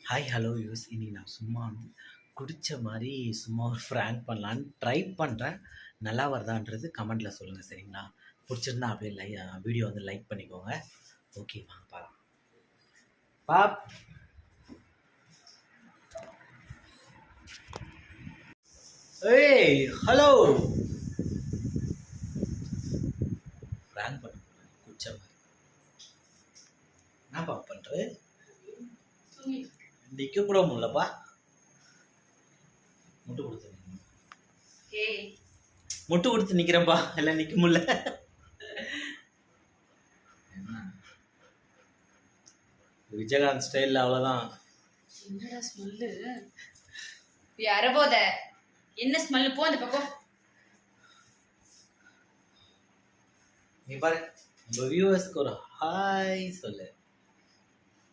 Hi hello use இன்னைக்கு நான் சும்மா குடித்த மாதிரி சும்மா ஒரு ஃப்ராங்க் பண்ணலான்னு ட்ரை பண்ணுறேன். நல்லா வருதான்றது கமெண்ட்டில் சொல்லுங்கள் சரிங்களா? பிடிச்சிருந்தா அப்படியே வீடியோ வந்து லைக் பண்ணிக்கோங்க. ஓகே வாங்க பாருங்க. பாப் ஏய் ஹலோ ஃப்ராங்க் பண்ண குடிச்ச மாதிரி என்னப்பா பண்ணுற? நிற்க கூட முடியலப்பா. முட்டு கொடுத்து நிக்கிறேன்பா. எல்லாம் நிக்க முடியல. விஜயகாந்த் ஸ்டைல்ல அவ்வளவுதான். என்னடா ஸ்மெல்லு? யாரபோத என்ன ஸ்மெல்? போ அந்த பக்கம். நீ பாரு, நம்ம வியூவர்ஸ்க்கு ஒரு ஹாய் சொல்லு.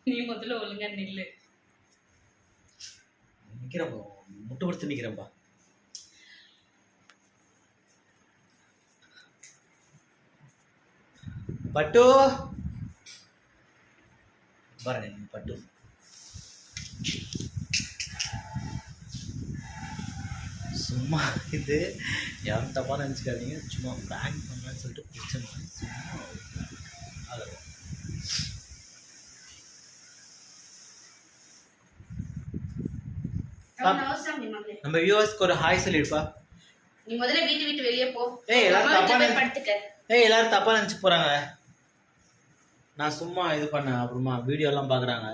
நீ முதல்ல ஒழுங்கா நில்லு. நிக்கிறேன்பா, முட்டு கொடுத்து நிக்கிறேன்பா. பட்டு பாருங்க, பட்டு சும்மா இது யாரும் தப்பா நினச்சிக்காதீங்க. சும்மா பிராங்க் பண்ணலான்னு சொல்லிட்டு பிடிச்ச மாதிரி சும்மா நம்ம வியூவர்ஸ்க்கு ஒரு ஹாய் சொல்லிடுப்பா. நீ முதல்ல வீட்டு விட்டு வெளியே போ. எல்லாரும் தப்பா நினைச்சு போறாங்க. நான் சும்மா இது பண்ணேன், அப்புறமா வீடியோ எல்லாம் பாக்குறாங்க.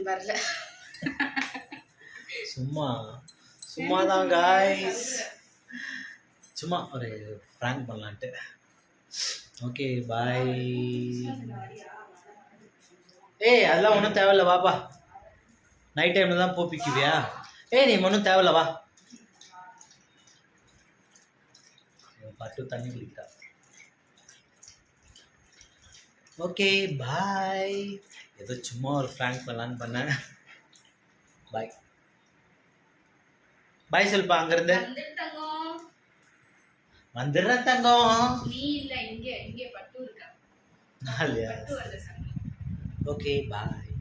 வரல, சும்மா தான் गाइस, சும்மா ஒரு பிராங்க் பண்ணலான்ட்டு. Okay bye. அதெல்லாம் ஒன்றும் தேவையில்ல, வாப்பா. நைட் டைம்ல தான் போப்பிக்குவியா? நீ ஒன்றும் தேவையில்ல, வா. பட்டு தண்ணி குடிக்கிறா. Okay bye. ஏதோ சும்மா ஒரு பிராங்க் பண்ணலான்னு பண்ணேன். பாய் பாய் சொல்லுப்பா. அங்கிருந்து வந்துடுறேன் தங்கம். நீ இல்ல, இங்கே பட்டு இருக்கா. Okay bye.